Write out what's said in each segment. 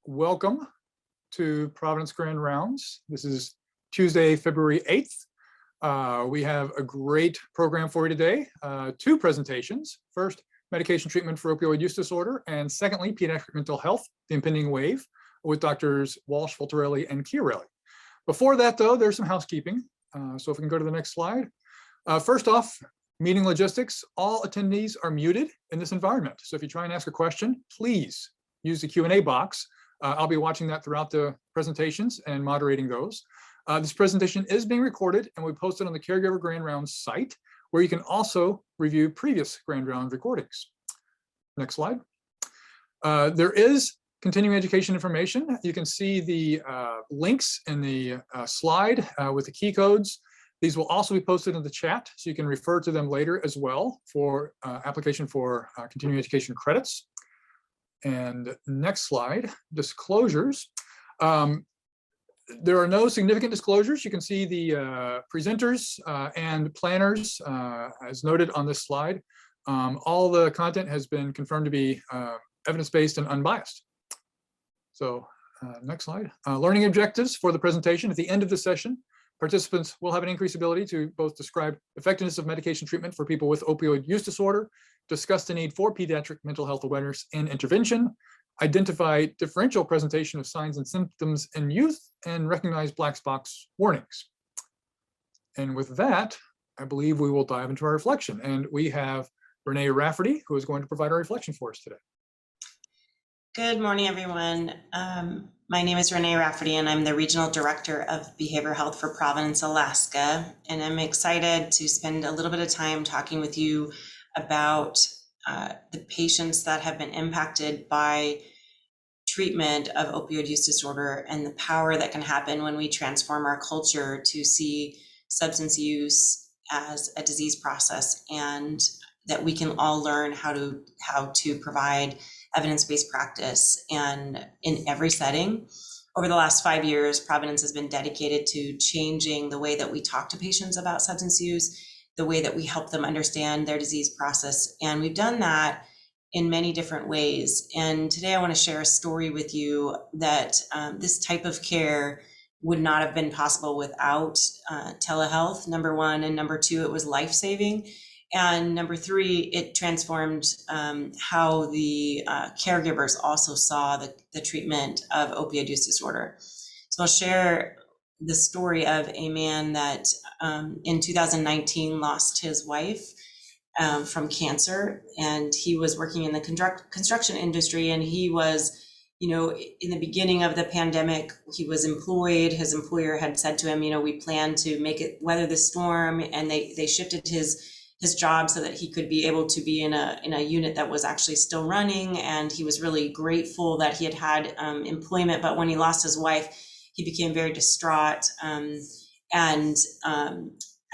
welcome to Providence Grand Rounds. This is Tuesday, February 8th. We have a great program for you today. Two presentations. First, medication treatment for opioid use disorder, and secondly, pediatric mental health, the impending wave, with Doctors Walsh, Voltarelli, and Chiarelli. Before that, though, there's some housekeeping. So if we can go to the next slide. First off, meeting logistics. All attendees are muted in this environment. So if you try and ask a question, please use the Q&A box. I'll be watching that throughout the presentations and moderating those. This presentation is being recorded and we posted on the Caregiver Grand Rounds site, where you can also review previous Grand Round recordings. Next slide. There is continuing education information. You can see the links in the slide with the key codes. These will also be posted in the chat, so you can refer to them later as well for application for continuing education credits. And next slide, disclosures. There are no significant disclosures. You can see the presenters and planners as noted on this slide. All the content has been confirmed to be evidence-based and unbiased. So next slide. Learning objectives for the presentation. At the end of the session, participants will have an increased ability to both describe effectiveness of medication treatment for people with opioid use disorder, discuss the need for pediatric mental health awareness and intervention, identify differential presentation of signs and symptoms in youth, and recognize Blackbox warnings. And with that, I believe we will dive into our reflection. And we have Renee Rafferty, who is going to provide our reflection for us today. Good morning, everyone. My name is Renee Rafferty, and I'm the Regional Director of Behavioral Health for Providence, Alaska. And I'm excited to spend a little bit of time talking with you about the patients that have been impacted by treatment of opioid use disorder and the power that can happen when we transform our culture to see substance use as a disease process, and that we can all learn how to provide evidence-based practice and in every setting. Over the last 5 years, Providence has been dedicated to changing the way that we talk to patients about substance use, the way that we help them understand their disease process. And we've done that in many different ways. And today I want to share a story with you that this type of care would not have been possible without telehealth, number one, and number two, it was life-saving. And number three, it transformed how the caregivers also saw the treatment of opioid use disorder. So I'll share the story of a man that in 2019 lost his wife from cancer, and he was working in the construction industry, and he was, in the beginning of the pandemic, he was employed. His employer had said to him, we plan to make it weather the storm, and they shifted his job so that he could be able to be in a unit that was actually still running. And he was really grateful that he had employment. But when he lost his wife, he became very distraught and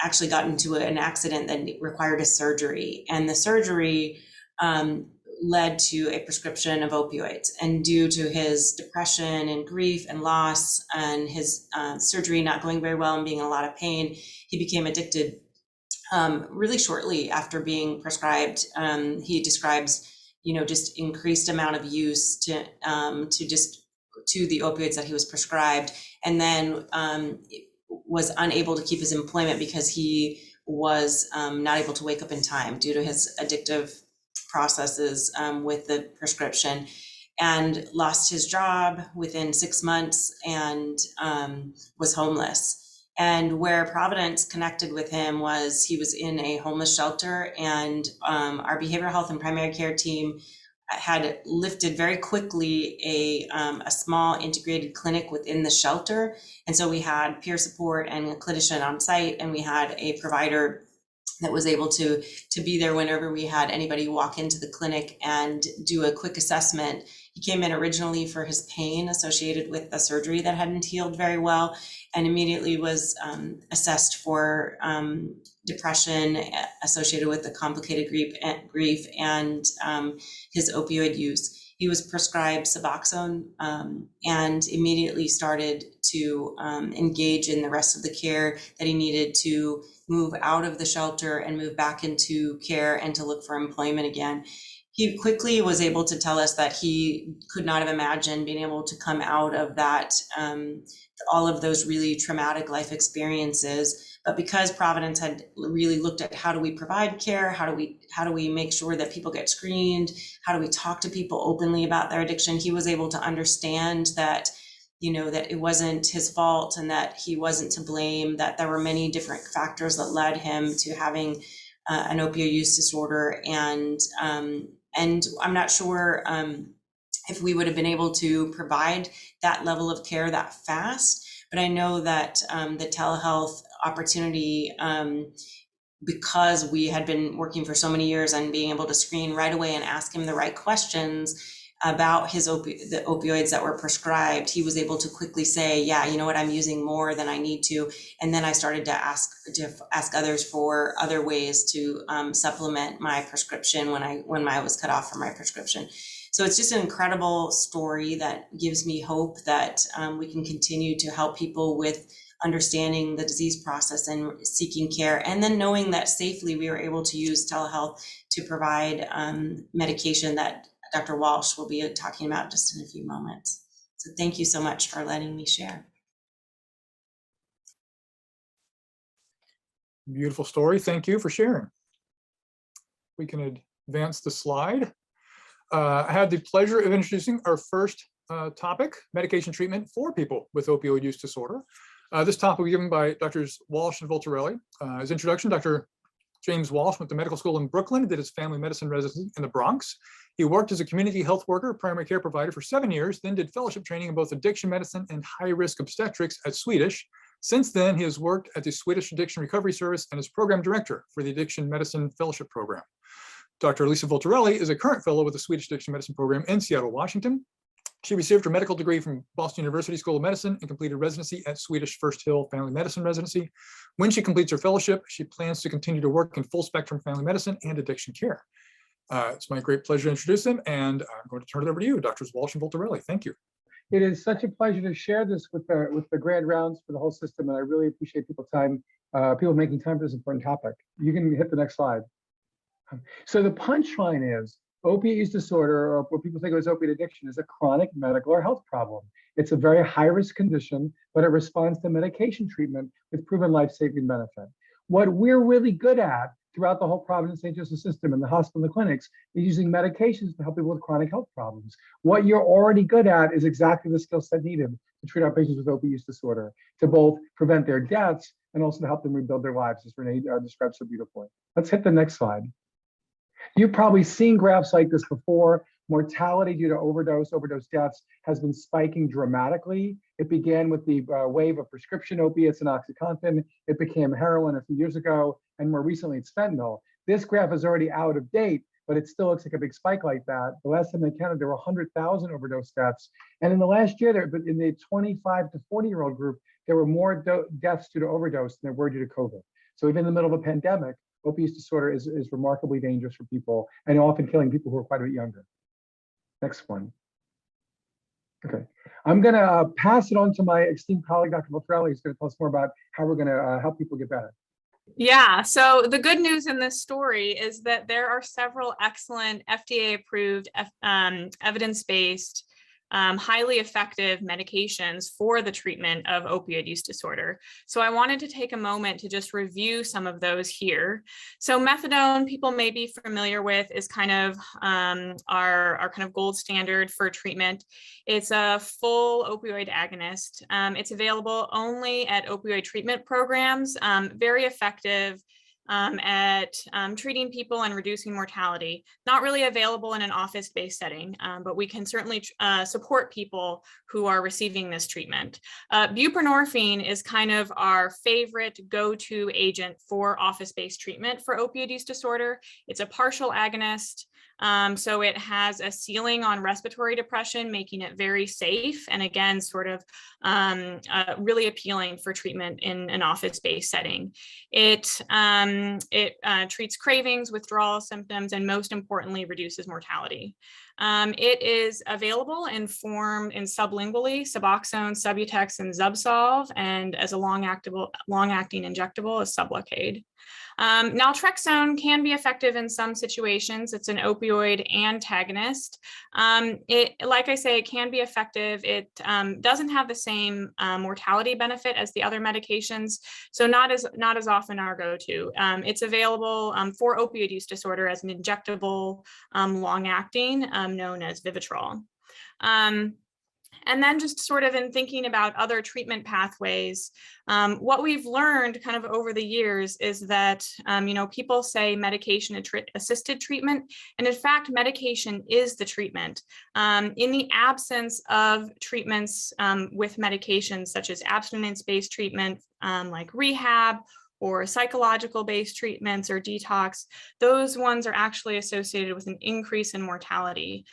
actually got into an accident that required a surgery. And the surgery led to a prescription of opioids. And due to his depression and grief and loss and his surgery not going very well and being in a lot of pain, he became addicted really shortly after being prescribed. He describes, just increased amount of use to the opioids that he was prescribed, and then was unable to keep his employment because he was not able to wake up in time due to his addictive processes with the prescription, and lost his job within 6 months and was homeless. And where Providence connected with him was he was in a homeless shelter, and our behavioral health and primary care team had lifted very quickly a small integrated clinic within the shelter. And so we had peer support and a clinician on site, and we had a provider that was able to be there whenever we had anybody walk into the clinic and do a quick assessment. He came in originally for his pain associated with the surgery that hadn't healed very well, and immediately was assessed for depression associated with the complicated grief and his opioid use. He was prescribed Suboxone and immediately started to engage in the rest of the care that he needed to move out of the shelter and move back into care and to look for employment again. he quickly was able to tell us that he could not have imagined being able to come out of that, all of those really traumatic life experiences. But because Providence had really looked at how do we provide care, how do we make sure that people get screened, how do we talk to people openly about their addiction, he was able to understand that, you know, that it wasn't his fault and that he wasn't to blame, that there were many different factors that led him to having an opioid use disorder. And I'm not sure if we would have been able to provide that level of care that fast, but I know that the telehealth opportunity, because we had been working for so many years and being able to screen right away and ask him the right questions about the opioids that were prescribed, he was able to quickly say, yeah, you know what, I'm using more than I need to. And then I started to ask others for other ways to supplement my prescription when I was cut off from my prescription. So it's just an incredible story that gives me hope that we can continue to help people with understanding the disease process and seeking care, and then knowing that safely we were able to use telehealth to provide medication that Dr. Walsh will be talking about just in a few moments. So thank you so much for letting me share. Beautiful story. Thank you for sharing. We can advance the slide. I had the pleasure of introducing our first topic, medication treatment for people with opioid use disorder. This topic will be given by Drs. Walsh and Voltarelli. As introduction, Dr. James Walsh went to medical school in Brooklyn, did his family medicine residency in the Bronx. He worked as a community health worker, primary care provider for 7 years, then did fellowship training in both addiction medicine and high-risk obstetrics at Swedish. Since then, he has worked at the Swedish Addiction Recovery Service and is program director for the Addiction Medicine Fellowship Program. Dr. Lisa Voltarelli is a current fellow with the Swedish Addiction Medicine Program in Seattle, Washington. She received her medical degree from Boston University School of Medicine and completed residency at Swedish First Hill Family Medicine Residency. When she completes her fellowship, she plans to continue to work in full spectrum family medicine and addiction care. It's my great pleasure to introduce them, and I'm going to turn it over to you, Drs. Walsh and Voltarelli. Thank you. It is such a pleasure to share this with the grand rounds for the whole system, and I really appreciate people's time, people making time for this important topic. You can hit the next slide. So the punchline is, opioid use disorder, or what people think of as opiate addiction, is a chronic medical or health problem. It's a very high-risk condition, but it responds to medication treatment with proven life-saving benefit. What we're really good at throughout the whole Providence St. Joseph system and the hospital and the clinics is using medications to help people with chronic health problems. What you're already good at is exactly the skill set needed to treat our patients with opioid use disorder, to both prevent their deaths and also to help them rebuild their lives, as Renee described so beautifully. Let's hit the next slide. You've probably seen graphs like this before. Mortality due to overdose deaths has been spiking dramatically. It began with the wave of prescription opiates and OxyContin. It became heroin a few years ago, and more recently it's fentanyl. This graph is already out of date, but it still looks like a big spike like that. The last time they counted, there were 100,000 overdose deaths. And in the last year, in the 25 to 40-year-old group, there were more deaths due to overdose than there were due to COVID. So even in the middle of a pandemic, opioid use disorder is remarkably dangerous for people and often killing people who are quite a bit younger. Next one. Okay, I'm going to pass it on to my esteemed colleague, Dr. Voltarelli, who's going to tell us more about how we're going to help people get better. Yeah, so the good news in this story is that there are several excellent FDA-approved, evidence-based, highly effective medications for the treatment of opioid use disorder. So I wanted to take a moment to just review some of those here. So methadone, people may be familiar with, is kind of our kind of gold standard for treatment. It's a full opioid agonist. It's available only at opioid treatment programs, very effective at treating people and reducing mortality. Not really available in an office-based setting, but we can certainly support people who are receiving this treatment. Buprenorphine is kind of our favorite go-to agent for office-based treatment for opioid use disorder. It's a partial agonist. So it has a ceiling on respiratory depression, making it very safe. And again, sort of really appealing for treatment in an office-based setting. It treats cravings, withdrawal symptoms, and most importantly, reduces mortality. It is available in sublingually, Suboxone, Subutex, and Zubsolv, and as a long-acting injectable is Sublocade. Naltrexone can be effective in some situations. It's an opioid antagonist. Like I say, it can be effective. It doesn't have the same mortality benefit as the other medications, so not as often our go-to. It's available for opioid use disorder as an injectable long-acting known as Vivitrol. And then just sort of in thinking about other treatment pathways, what we've learned kind of over the years is that, people say medication assisted treatment, and in fact, medication is the treatment. In the absence of treatments with medications such as abstinence-based treatment, like rehab, or psychological-based treatments or detox, those ones are actually associated with an increase in mortality,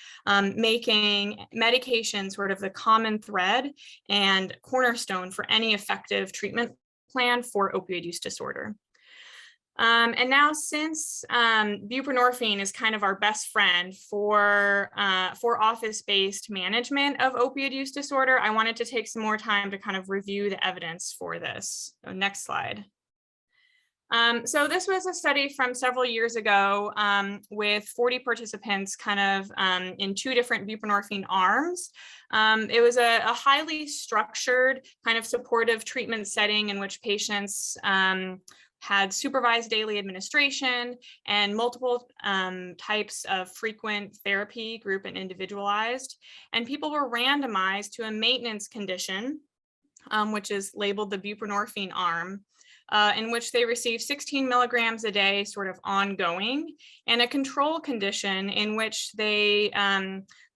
making medication sort of the common thread and cornerstone for any effective treatment plan for opioid use disorder. And now, since buprenorphine is kind of our best friend for office-based management of opioid use disorder, I wanted to take some more time to kind of review the evidence for this. So next slide. So this was a study from several years ago with 40 participants kind of in 2 different buprenorphine arms. It was a highly structured kind of supportive treatment setting in which patients had supervised daily administration and multiple types of frequent therapy, group and individualized. And people were randomized to a maintenance condition, which is labeled the buprenorphine arm, in which they received 16 milligrams a day, sort of ongoing, and a control condition in which they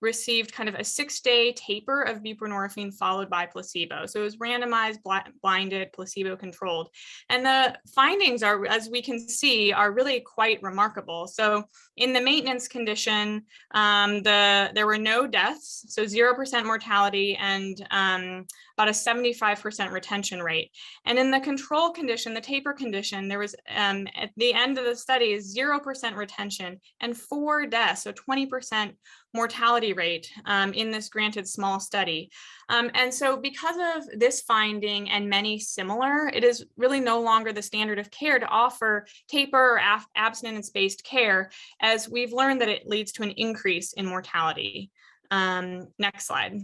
received kind of a 6-day taper of buprenorphine followed by placebo. So it was randomized, blinded, placebo-controlled. And the findings are, as we can see, are really quite remarkable. So in the maintenance condition, there were no deaths, so 0% mortality and about a 75% retention rate. And in the control condition, the taper condition, there was at the end of the study 0% retention and 4 deaths, so 20% mortality rate in this granted small study. And so because of this finding and many similar, it is really no longer the standard of care to offer taper or abstinence-based care, as we've learned that it leads to an increase in mortality. Next slide.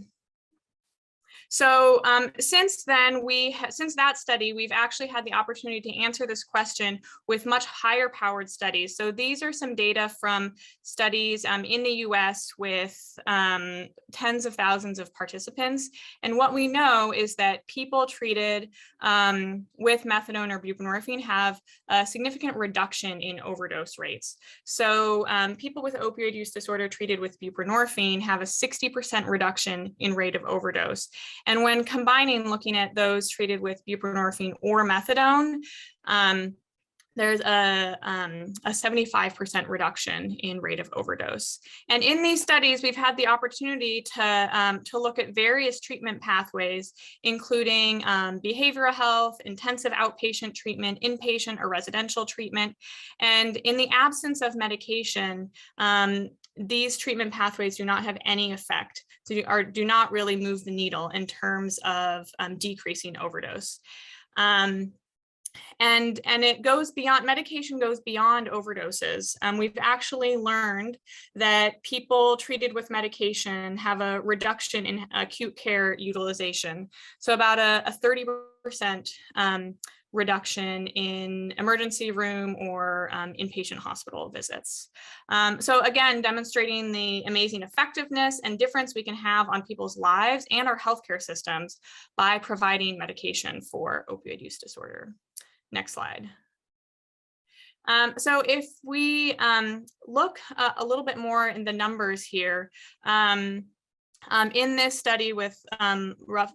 So since that study, we've actually had the opportunity to answer this question with much higher powered studies. So these are some data from studies in the US with tens of thousands of participants. And what we know is that people treated with methadone or buprenorphine have a significant reduction in overdose rates. So people with opioid use disorder treated with buprenorphine have a 60% reduction in rate of overdose. And when combining, looking at those treated with buprenorphine or methadone, there's a 75% reduction in rate of overdose. And in these studies, we've had the opportunity to look at various treatment pathways, including behavioral health, intensive outpatient treatment, inpatient or residential treatment. And in the absence of medication, these treatment pathways do not have any effect, or do not really move the needle in terms of decreasing overdose. And it goes beyond, medication goes beyond overdoses. We've actually learned that people treated with medication have a reduction in acute care utilization. So about a 30% reduction in emergency room or inpatient hospital visits. So again, demonstrating the amazing effectiveness and difference we can have on people's lives and our healthcare systems by providing medication for opioid use disorder. Next slide. So if we look a little bit more in the numbers here, in this study with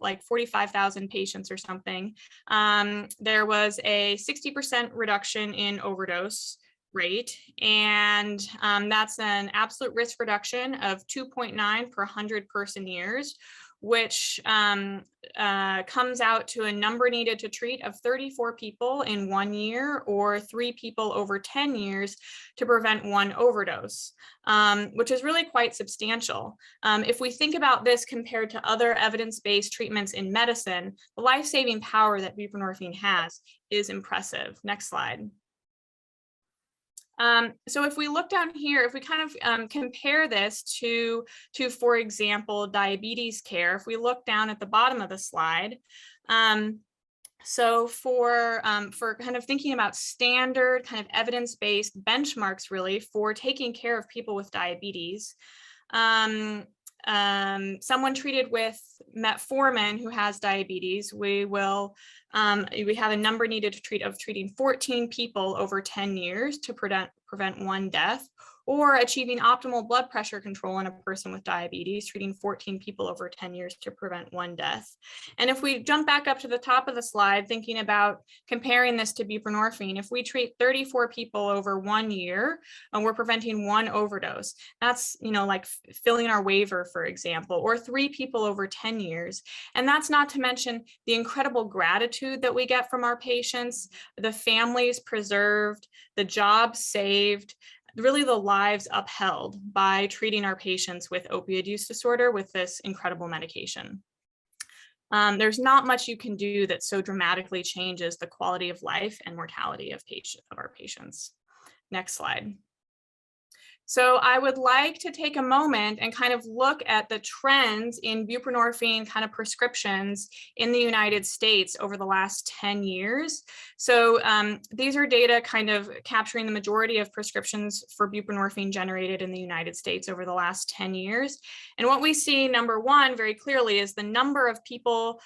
like 45,000 patients or something, there was a 60% reduction in overdose rate, and that's an absolute risk reduction of 2.9 per 100 person years, which comes out to a number needed to treat of 34 people in 1 year, or 3 people over 10 years to prevent 1 overdose, which is really quite substantial. If we think about this compared to other evidence-based treatments in medicine, the life-saving power that buprenorphine has is impressive. Next slide. So if we look down here, if we kind of compare this to, for example, diabetes care, if we look down at the bottom of the slide, so for kind of thinking about standard kind of evidence-based benchmarks really for taking care of people with diabetes, someone treated with metformin who has diabetes, we have a number needed to treating 14 people over 10 years to prevent one death, or achieving optimal blood pressure control in a person with diabetes, treating 14 people over 10 years to prevent one death. And if we jump back up to the top of the slide, thinking about comparing this to buprenorphine, if we treat 34 people over 1 year and we're preventing one overdose, that's, like filling our waiver, for example, or 3 people over 10 years. And that's not to mention the incredible gratitude that we get from our patients, the families preserved, the jobs saved, really the lives upheld by treating our patients with opioid use disorder with this incredible medication. There's not much you can do that so dramatically changes the quality of life and mortality of our patients. Next slide. So I would like to take a moment and kind of look at the trends in buprenorphine kind of prescriptions in the United States over the last 10 years. So these are data kind of capturing the majority of prescriptions for buprenorphine generated in the United States over the last 10 years. And what we see, number one, very clearly is the number of people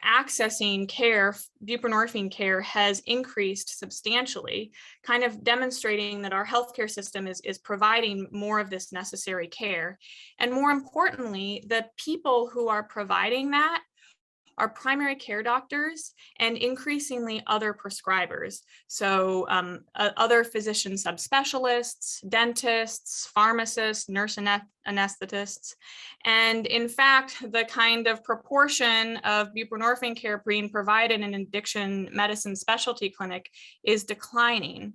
accessing care, buprenorphine care, has increased substantially, kind of demonstrating that our healthcare system is providing more of this necessary care. And more importantly, the people who are providing that are primary care doctors and increasingly other prescribers. So other physician subspecialists, dentists, pharmacists, nurse anesthetists. And in fact, the kind of proportion of buprenorphine care being provided in an addiction medicine specialty clinic is declining.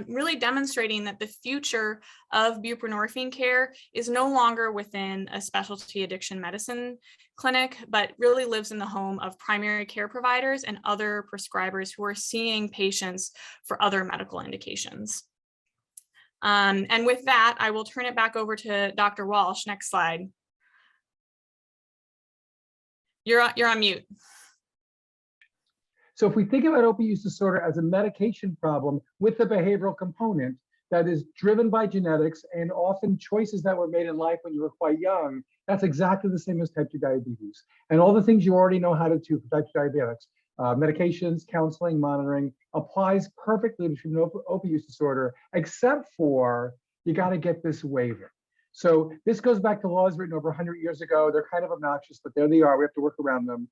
Really demonstrating that the future of buprenorphine care is no longer within a specialty addiction medicine clinic, but really lives in the home of primary care providers and other prescribers who are seeing patients for other medical indications. And with that, I will turn it back over to Dr. Walsh. Next slide. You're on mute. So if we think about opioid use disorder as a medication problem with a behavioral component that is driven by genetics and often choices that were made in life when you were quite young, that's exactly the same as type 2 diabetes. And all the things you already know how to do for type 2 diabetics, medications, counseling, monitoring, applies perfectly to treatment of opioid use disorder, except for you got to get this waiver. So this goes back to laws written over 100 years ago. They're kind of obnoxious, but there they are. We have to work around them.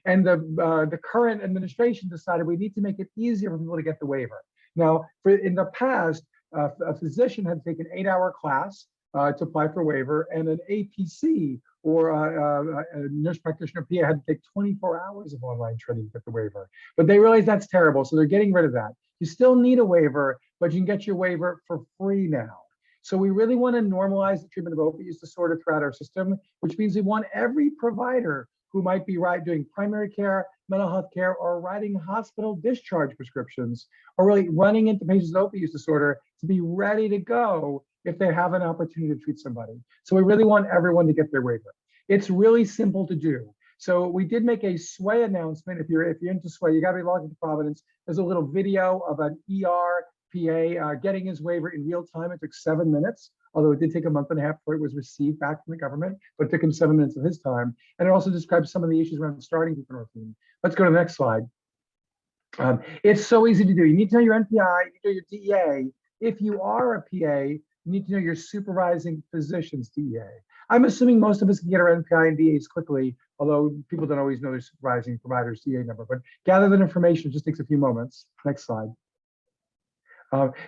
And the current administration decided we need to make it easier for people to get the waiver. Now, in the past, a physician had to take an 8-hour class to apply for waiver, and an APC or a nurse practitioner PA had to take 24 hours of online training to get the waiver. But they realized that's terrible, so they're getting rid of that. You still need a waiver, but you can get your waiver for free now. So we really want to normalize the treatment of opioid use disorder throughout our system, which means we want every provider who might be doing primary care, mental health care, or writing hospital discharge prescriptions, or really running into patients with opioid use disorder to be ready to go if they have an opportunity to treat somebody. So we really want everyone to get their waiver. It's really simple to do. So we did make a SWAY announcement. If you're into SWAY, you got to be logged into Providence. There's a little video of an ER PA getting his waiver in real time. It took 7 minutes, although it did take a month and a half before it was received back from the government, but it took him 7 minutes of his time. And it also describes some of the issues around starting buprenorphine. Let's go to the next slide. It's so easy to do. You need to know your NPI, you need to know your DEA. If you are a PA, you need to know your supervising physician's DEA. I'm assuming most of us can get our NPI and DEAs quickly, although people don't always know their supervising provider's DEA number. But gather that information, it just takes a few moments. Next slide.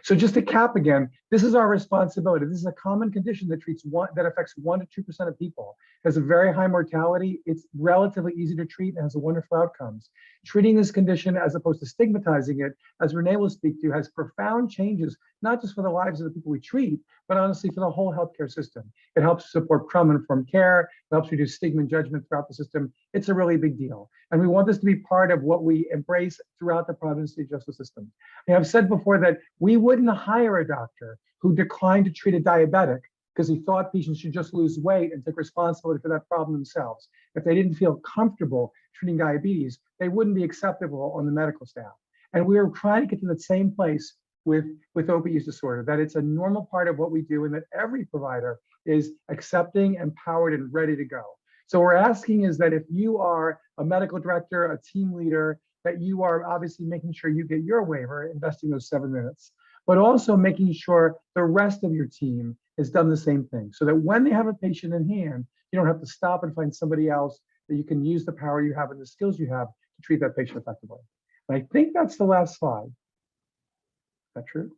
So just to cap again, this is our responsibility. This is a common condition that affects 1 to 2% of people. It has a very high mortality. It's relatively easy to treat and has wonderful outcomes. Treating this condition as opposed to stigmatizing it, as Renee will speak to, has profound changes not just for the lives of the people we treat, but honestly for the whole healthcare system. It helps support trauma-informed care. It helps reduce stigma and judgment throughout the system. It's a really big deal. And we want this to be part of what we embrace throughout the Providence State justice system. I've said before that we wouldn't hire a doctor who declined to treat a diabetic because he thought patients should just lose weight and take responsibility for that problem themselves. If they didn't feel comfortable treating diabetes, they wouldn't be acceptable on the medical staff. And we are trying to get to the same place with opioid use disorder, that it's a normal part of what we do and that every provider is accepting, empowered, and ready to go. So we're asking is that if you are a medical director, a team leader, that you are obviously making sure you get your waiver, investing those 7 minutes, but also making sure the rest of your team has done the same thing so that when they have a patient in hand, you don't have to stop and find somebody else, that you can use the power you have and the skills you have to treat that patient effectively. And I think that's the last slide. Is that true?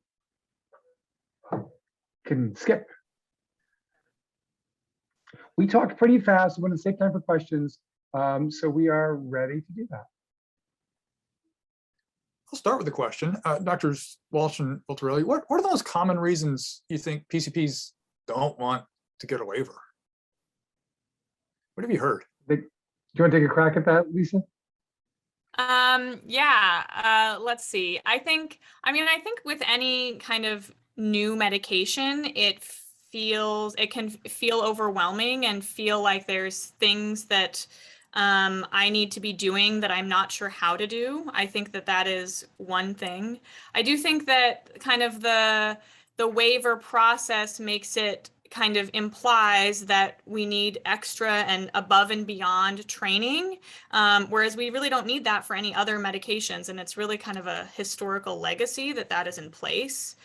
Can skip. We talked pretty fast. We want to save time for questions. So we are ready to do that. I'll start with a question. Doctors Walsh and Voltarelli, what are the most common reasons you think PCPs don't want to get a waiver? What have you heard? Do you want to take a crack at that, Lisa? Let's see. I think with any kind of new medication, it can feel overwhelming and feel like there's things that I need to be doing that I'm not sure how to do. I think that is one thing. I do think that kind of the waiver process makes it kind of implies that we need extra and above and beyond training, whereas we really don't need that for any other medications. And it's really kind of a historical legacy that is in place.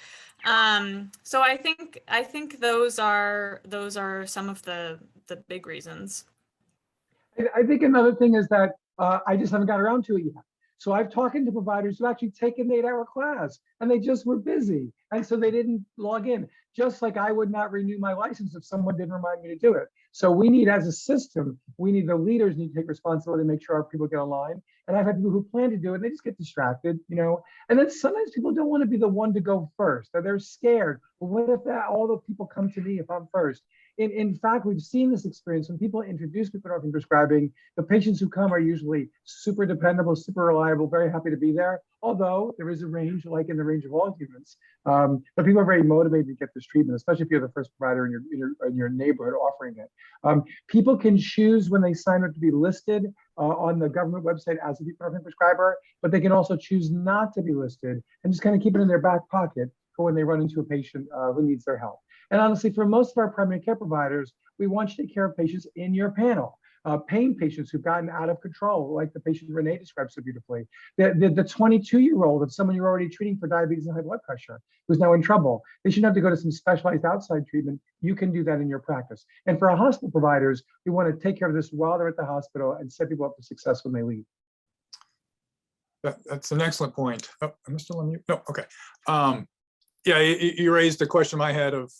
So I think those are some of the big reasons. I think another thing is that I just haven't got around to it yet. So I've talked to providers who actually taken the 8-hour class and they just were busy. And so they didn't log in, just like I would not renew my license if someone didn't remind me to do it. So we need, as a system, the leaders need to take responsibility to make sure our people get online. And I've had people who plan to do it and they just get distracted, and then sometimes people don't want to be the one to go first, or they're scared. Well, what if all the people come to me if I'm first? In fact, we've seen this experience when people introduce buprenorphine prescribing. The patients who come are usually super dependable, super reliable, very happy to be there. Although there is a range, like in the range of all humans, but people are very motivated to get this treatment, especially if you're the first provider in your neighborhood offering it. People can choose when they sign up to be listed on the government website as a buprenorphine prescriber, but they can also choose not to be listed and just kind of keep it in their back pocket for when they run into a patient who needs their help. And honestly, for most of our primary care providers, we want you to take care of patients in your panel. Pain patients who've gotten out of control, like the patient Renee described so beautifully. The 22-year-old of someone you're already treating for diabetes and high blood pressure, who's now in trouble. They shouldn't have to go to some specialized outside treatment. You can do that in your practice. And for our hospital providers, we want to take care of this while they're at the hospital and set people up for success when they leave. That's an excellent point. Oh, am I still on mute? No, okay. Yeah, you raised the question in my head of,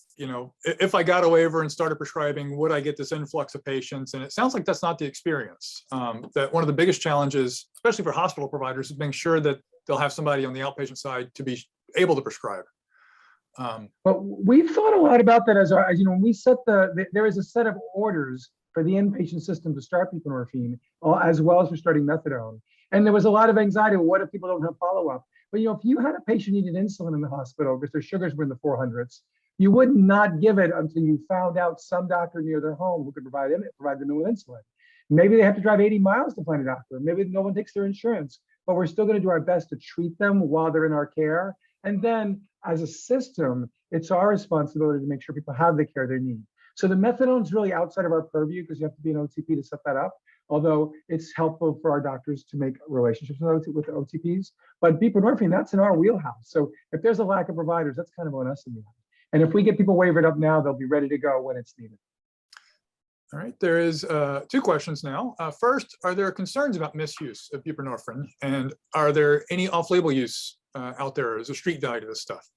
if I got a waiver and started prescribing, would I get this influx of patients? And it sounds like that's not the experience. That one of the biggest challenges, especially for hospital providers, is making sure that they'll have somebody on the outpatient side to be able to prescribe. But we've thought a lot about that as when we set there is a set of orders for the inpatient system to start buprenorphine, as well as for starting methadone. And there was a lot of anxiety. What if people don't have follow-up? But if you had a patient needed insulin in the hospital because their sugars were in the 400s, you would not give it until you found out some doctor near their home who could provide them with insulin. Maybe they have to drive 80 miles to find a doctor. Maybe no one takes their insurance, but we're still going to do our best to treat them while they're in our care. And then as a system, it's our responsibility to make sure people have the care they need. So the methadone is really outside of our purview because you have to be an OTP to set that up. Although it's helpful for our doctors to make relationships with the OTPs. But buprenorphine, that's in our wheelhouse. So if there's a lack of providers, that's kind of on us in the end. And if we get people wavered up now, they'll be ready to go when it's needed. All right, there is 2 questions now. First, are there concerns about misuse of buprenorphine? And are there any off-label use out there as a street value to this stuff?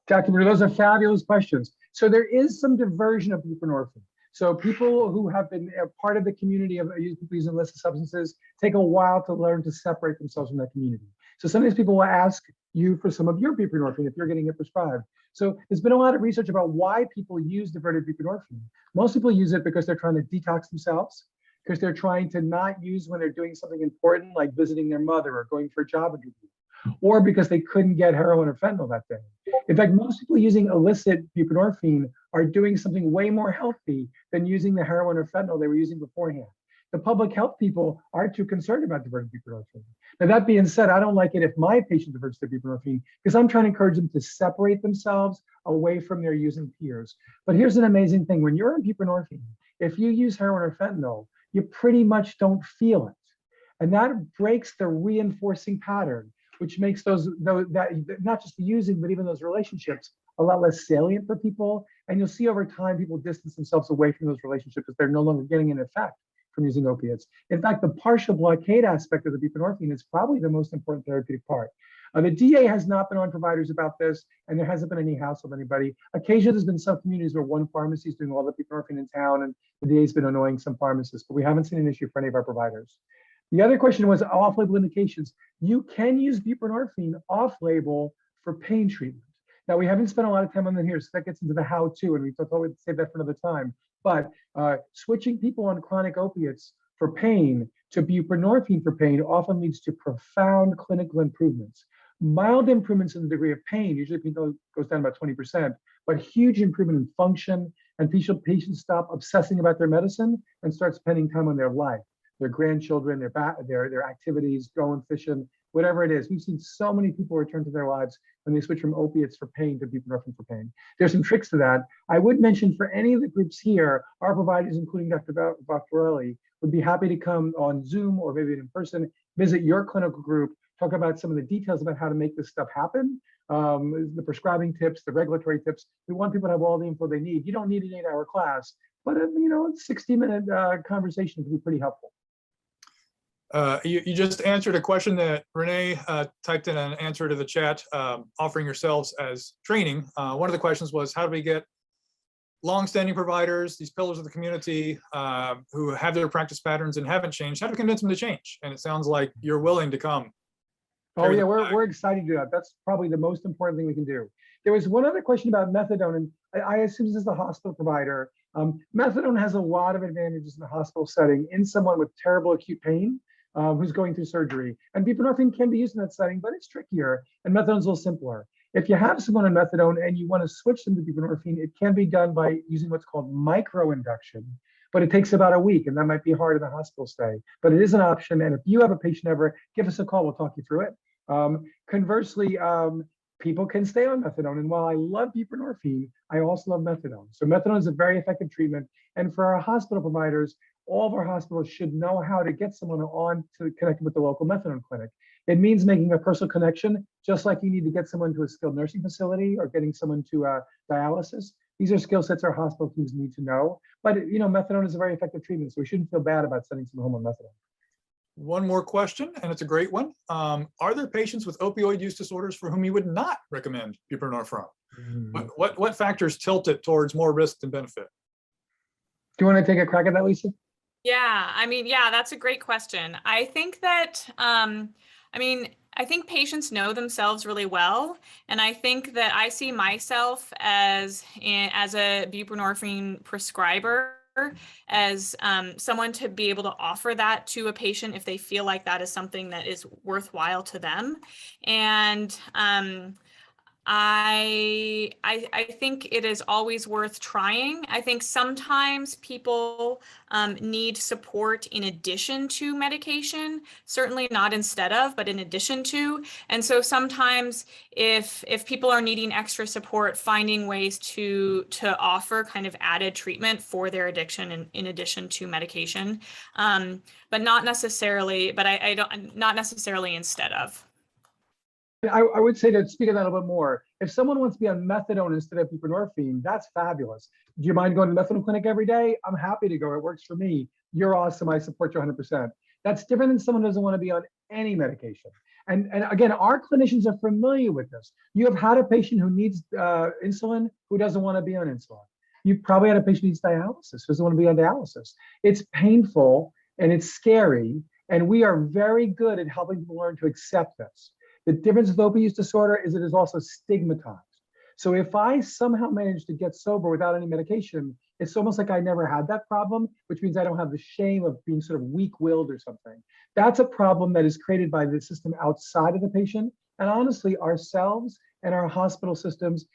Dr. Brewer, those are fabulous questions. So there is some diversion of buprenorphine. So people who have been a part of the community of people using illicit substances take a while to learn to separate themselves from that community. So sometimes people will ask you for some of your buprenorphine if you're getting it prescribed. So there's been a lot of research about why people use diverted buprenorphine. Most people use it because they're trying to detox themselves, because they're trying to not use when they're doing something important, like visiting their mother or going for a job interview, or because they couldn't get heroin or fentanyl that day. In fact, most people using illicit buprenorphine are doing something way more healthy than using the heroin or fentanyl they were using beforehand. The public health people aren't too concerned about diverted buprenorphine. Now, that being said, I don't like it if my patient diverts their buprenorphine because I'm trying to encourage them to separate themselves away from their using peers. But here's an amazing thing. When you're on buprenorphine, if you use heroin or fentanyl, you pretty much don't feel it. And that breaks the reinforcing pattern, which makes that not just the using, but even those relationships a lot less salient for people. And you'll see over time, people distance themselves away from those relationships because they're no longer getting an effect from using opiates. In fact, the partial blockade aspect of the buprenorphine is probably the most important therapeutic part. The DA has not been on providers about this, and there hasn't been any hassle of anybody. Occasionally, there's been some communities where one pharmacy is doing all the buprenorphine in town, and the DA's been annoying some pharmacists, but we haven't seen an issue for any of our providers. The other question was off-label indications. You can use buprenorphine off-label for pain treatment. Now, we haven't spent a lot of time on that here, so that gets into the how-to, and we thought we'd save that for another time. But switching people on chronic opiates for pain to buprenorphine for pain often leads to profound clinical improvements. Mild improvements in the degree of pain, usually people goes down about 20%, but huge improvement in function, and patients stop obsessing about their medicine and start spending time on their life, their grandchildren, their activities, going fishing, whatever it is. We've seen so many people return to their lives when they switch from opiates for pain to buprenorphine for pain. There's some tricks to that. I would mention for any of the groups here, our providers, including Dr. Bactorelli, would be happy to come on Zoom or maybe in person, visit your clinical group, talk about some of the details about how to make this stuff happen, the prescribing tips, the regulatory tips. We want people to have all the info they need. You don't need an 8-hour class, but a 60-minute conversation can be pretty helpful. You just answered a question that Renee typed in an answer to the chat, offering yourselves as training. One of the questions was, how do we get longstanding providers, these pillars of the community who have their practice patterns and haven't changed, how do we convince them to change? And it sounds like you're willing to come. Oh yeah, we're excited to do that. That's probably the most important thing we can do. There was one other question about methadone, and I assume this is the hospital provider. Methadone has a lot of advantages in the hospital setting in someone with terrible acute pain who's going through surgery. And buprenorphine can be used in that setting, but it's trickier, and methadone's a little simpler. If you have someone on methadone and you want to switch them to buprenorphine, it can be done by using what's called microinduction, but it takes about a week, and that might be hard in the hospital stay. But it is an option, and if you have a patient ever, give us a call, we'll talk you through it. Conversely, people can stay on methadone, and while I love buprenorphine, I also love methadone. So methadone is a very effective treatment, and for our hospital providers, all of our hospitals should know how to get someone on to connect with the local methadone clinic. It means making a personal connection, just like you need to get someone to a skilled nursing facility or getting someone to dialysis. These are skill sets our hospital teams need to know. But methadone is a very effective treatment, so we shouldn't feel bad about sending someone home on methadone. One more question, and it's a great one. Are there patients with opioid use disorders for whom you would not recommend buprenorphine? What factors tilt it towards more risk than benefit? Do you want to take a crack at that, Lisa? Yeah, that's a great question. I think that, I think patients know themselves really well. And I think that I see myself as a buprenorphine prescriber, as someone to be able to offer that to a patient if they feel like that is something that is worthwhile to them. And I think it is always worth trying. I think sometimes people need support in addition to medication, certainly not instead of, but in addition to. And so sometimes if people are needing extra support, finding ways to offer kind of added treatment for their addiction in addition to medication, but not necessarily, not necessarily instead of. I would say to speak of that a little bit more, if someone wants to be on methadone instead of buprenorphine, that's fabulous. Do you mind going to the methadone clinic every day? I'm happy to go. It works for me. You're awesome. I support you 100%. That's different than someone who doesn't want to be on any medication. And again, our clinicians are familiar with this. You have had a patient who needs insulin who doesn't want to be on insulin. You've probably had a patient who needs dialysis who doesn't want to be on dialysis. It's painful and it's scary. And we are very good at helping people learn to accept this. The difference with opioid use disorder is it is also stigmatized. So if I somehow manage to get sober without any medication, it's almost like I never had that problem, which means I don't have the shame of being sort of weak-willed or something. That's a problem that is created by the system outside of the patient. And honestly, ourselves and our hospital systems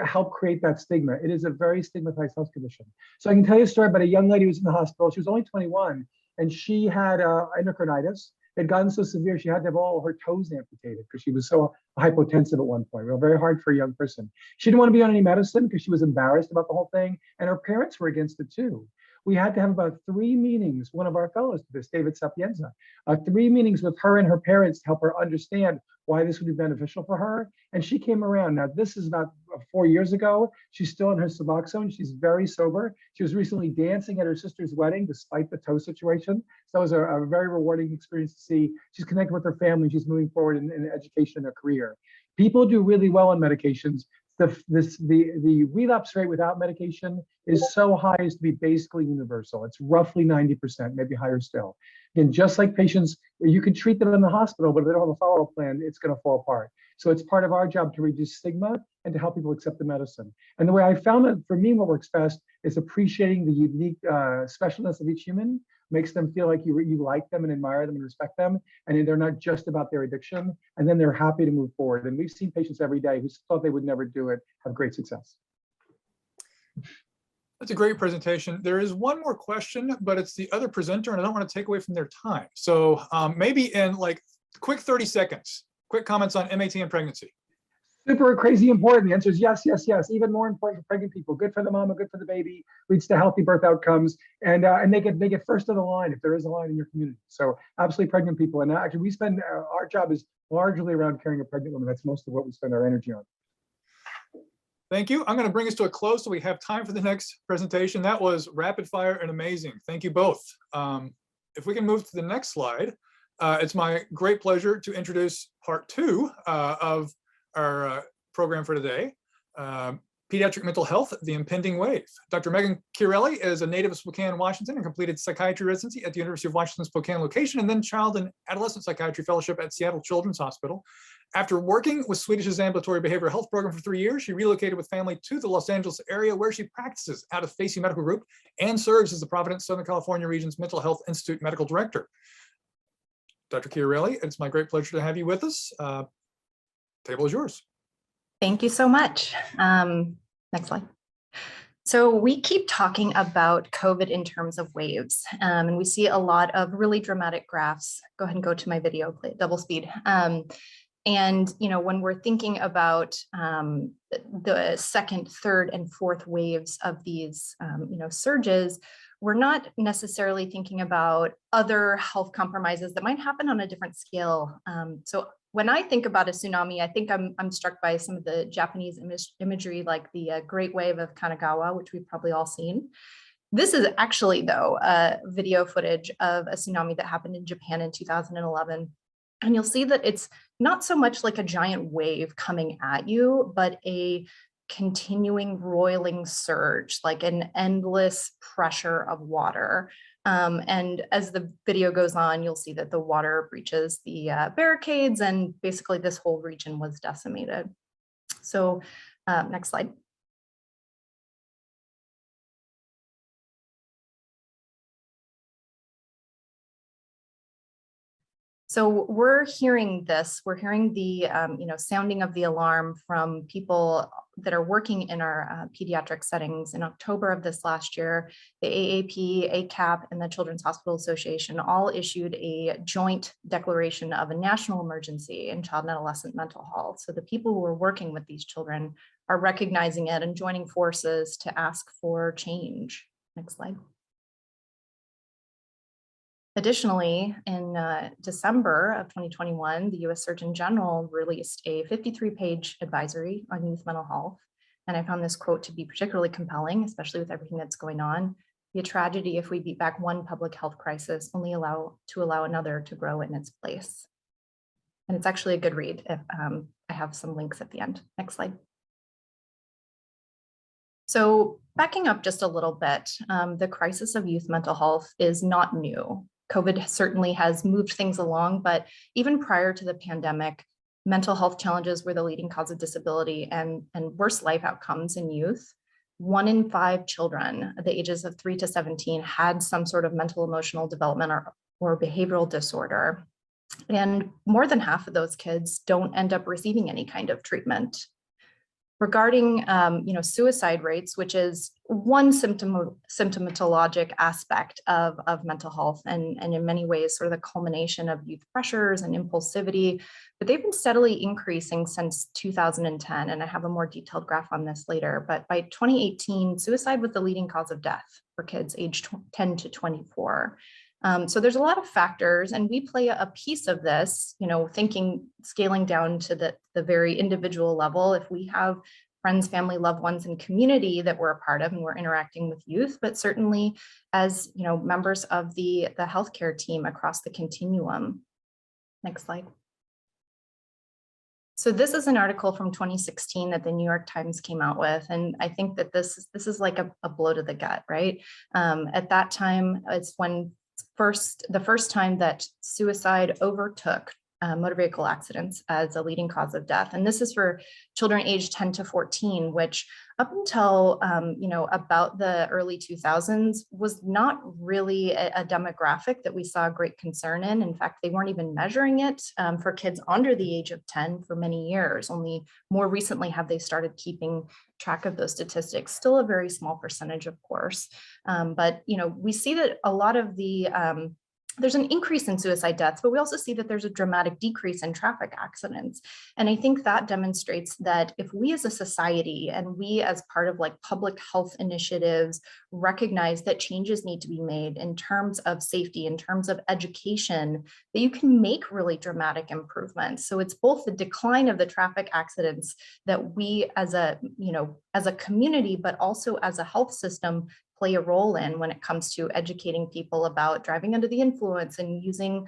help create that stigma. It is a very stigmatized health condition. So I can tell you a story about a young lady who was in the hospital. She was only 21, and she had endocarditis. It had gotten so severe, she had to have all her toes amputated because she was so hypotensive at one point. Very hard for a young person. She didn't want to be on any medicine because she was embarrassed about the whole thing, and her parents were against it too. We had to have about 3 meetings. One of our fellows did this, David Sapienza, 3 meetings with her and her parents to help her understand why this would be beneficial for her. And she came around. Now, this is about 4 years ago. She's still on her Suboxone. She's very sober. She was recently dancing at her sister's wedding despite the toe situation. So that was a very rewarding experience to see. She's connected with her family. She's moving forward in education and her career. People do really well on medications. The relapse rate without medication is so high as to be basically universal. It's roughly 90%, maybe higher still. Again, just like patients, you can treat them in the hospital, but if they don't have a follow-up plan, it's going to fall apart. So it's part of our job to reduce stigma and to help people accept the medicine. And the way I found that for me, what works best is appreciating the unique specialness of each human, makes them feel like you like them and admire them and respect them, and they're not just about their addiction, and then they're happy to move forward. And we've seen patients every day who thought they would never do it have great success. That's a great presentation. There is one more question, but it's the other presenter, and I don't want to take away from their time. So maybe in like quick 30 seconds, quick comments on MAT and pregnancy. Super crazy important. The answer is yes, yes, yes. Even more important for pregnant people. Good for the mama, good for the baby, leads to healthy birth outcomes, and they get first of the line if there is a line in your community. So absolutely pregnant people. And actually, we spend our job is largely around caring a pregnant woman. That's most of what we spend our energy on. Thank you. I'm going to bring us to a close so we have time for the next presentation. That was rapid fire and amazing. Thank you both. If we can move to the next slide, it's my great pleasure to introduce part 2 of our program for today, Pediatric Mental Health, the Impending Wave. Dr. Megan Chiarelli is a native of Spokane, Washington, and completed psychiatry residency at the University of Washington Spokane location, and then child and adolescent psychiatry fellowship at Seattle Children's Hospital. After working with Swedish's ambulatory behavioral health program for 3 years, she relocated with family to the Los Angeles area, where she practices out of Facey Medical Group and serves as the Providence, Southern California region's Mental Health Institute medical director. Dr. Chiarelli, it's my great pleasure to have you with us. Table is yours. Thank you so much. Next slide. So we keep talking about COVID in terms of waves, and we see a lot of really dramatic graphs. Go ahead and go to my video, play it double speed. And when we're thinking about the second, third, and fourth waves of these surges, we're not necessarily thinking about other health compromises that might happen on a different scale. So when I think about a tsunami, I think I'm struck by some of the Japanese imagery, like the Great Wave of Kanagawa, which we've probably all seen. This is actually, though, video footage of a tsunami that happened in Japan in 2011. And you'll see that it's not so much like a giant wave coming at you, but a continuing roiling surge, like an endless pressure of water. And as the video goes on, you'll see that the water breaches the barricades, and basically this whole region was decimated. So next slide. So we're hearing this, we're hearing the sounding of the alarm from people that are working in our pediatric settings. In October of this last year, the AAP, ACAP, and the Children's Hospital Association all issued a joint declaration of a national emergency in child and adolescent mental health. So the people who are working with these children are recognizing it and joining forces to ask for change. Next slide. Additionally, in December of 2021, the US Surgeon General released a 53-page advisory on youth mental health. And I found this quote to be particularly compelling, especially with everything that's going on. Be a tragedy if we beat back one public health crisis, only allow another to grow in its place. And it's actually a good read. If, I have some links at the end. Next slide. So backing up just a little bit, the crisis of youth mental health is not new. COVID certainly has moved things along, but even prior to the pandemic, Mental health challenges were the leading cause of disability and worse life outcomes in youth. 1 in 5 children at the ages of 3 to 17 had some sort of mental, emotional development or behavioral disorder. And more than half of those kids don't end up receiving any kind of treatment. Regarding suicide rates, which is one symptomatologic aspect of mental health and in many ways sort of the culmination of youth pressures and impulsivity, but they've been steadily increasing since 2010. And I have a more detailed graph on this later. But by 2018, suicide was the leading cause of death for kids aged 10 to 24. So there's a lot of factors, and we play a piece of this, scaling down to the very individual level. If we have friends, family, loved ones, and community that we're a part of and we're interacting with youth, but certainly as members of the healthcare team across the continuum. Next slide. So this is an article from 2016 that the New York Times came out with, and I think that this is like a blow to the gut, right? At that time, it's when the first time that suicide overtook motor vehicle accidents as a leading cause of death. And this is for children aged 10 to 14, which up until, about the early 2000s was not really a demographic that we saw great concern in. In fact, they weren't even measuring it for kids under the age of 10 for many years. Only more recently have they started keeping track of those statistics. Still a very small percentage, of course. But we see that a lot of the there's an increase in suicide deaths, but we also see that there's a dramatic decrease in traffic accidents. And I think that demonstrates that if we as a society and we as part of like public health initiatives recognize that changes need to be made in terms of safety, in terms of education, that you can make really dramatic improvements. So it's both the decline of the traffic accidents that we as a community, but also as a health system play a role in when it comes to educating people about driving under the influence and using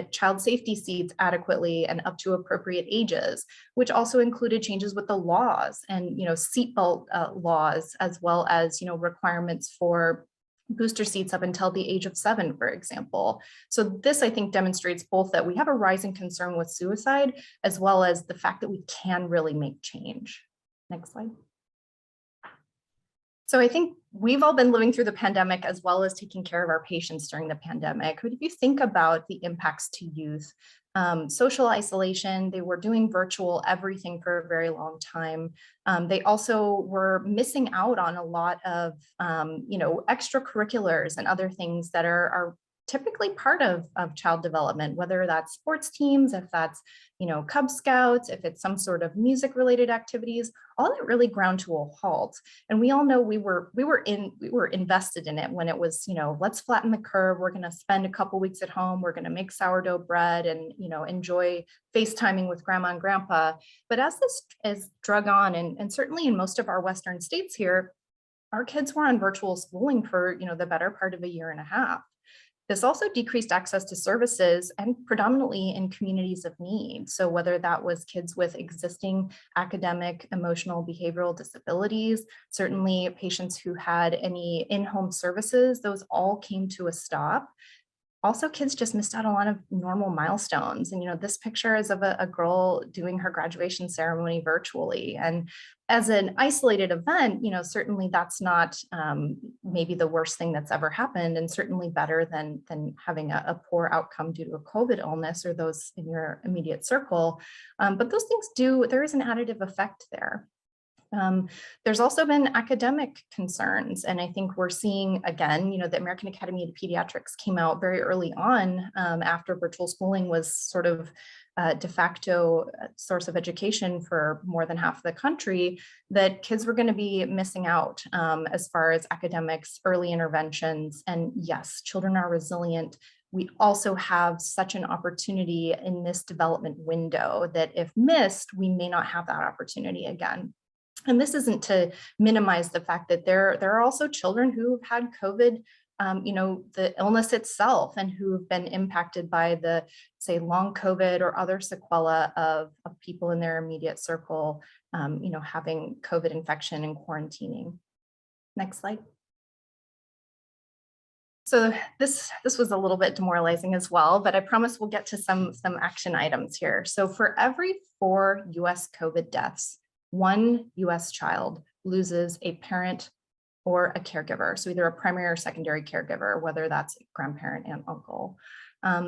child safety seats adequately and up to appropriate ages, which also included changes with the laws and seatbelt laws, as well as requirements for booster seats up until the age of 7, for example. So this, I think, demonstrates both that we have a rising concern with suicide, as well as the fact that we can really make change. Next slide. So I think we've all been living through the pandemic as well as taking care of our patients during the pandemic. But if you think about the impacts to youth, social isolation, they were doing virtual everything for a very long time. They also were missing out on a lot of, extracurriculars and other things that are typically part of child development, whether that's sports teams, if that's, Cub Scouts, if it's some sort of music related activities, all that really ground to a halt. And we all know we were invested in it when it was, let's flatten the curve. We're going to spend a couple weeks at home. We're going to make sourdough bread and, enjoy FaceTiming with grandma and grandpa. But as this is drug on, and certainly in most of our Western states here, our kids were on virtual schooling for, the better part of a year and a half. This also decreased access to services and predominantly in communities of need. So whether that was kids with existing academic, emotional, behavioral disabilities, certainly patients who had any in-home services, those all came to a stop. Also, kids just missed out on a lot of normal milestones. And, this picture is of a girl doing her graduation ceremony virtually. And as an isolated event, certainly that's not maybe the worst thing that's ever happened, and certainly better than having a poor outcome due to a COVID illness or those in your immediate circle. But those things there is an additive effect there. There's also been academic concerns, and I think we're seeing, again, the American Academy of Pediatrics came out very early on after virtual schooling was sort of de facto source of education for more than half of the country, that kids were going to be missing out as far as academics, early interventions. And yes, children are resilient. We also have such an opportunity in this development window that if missed, we may not have that opportunity again. And this isn't to minimize the fact that there are also children who've had COVID, the illness itself, and who have been impacted by the, say, long COVID or other sequela of people in their immediate circle, having COVID infection and quarantining. Next slide. So this was a little bit demoralizing as well, but I promise we'll get to some action items here. So for every 4 US COVID deaths, 1 US child loses a parent or a caregiver. So either a primary or secondary caregiver, whether that's a grandparent and uncle.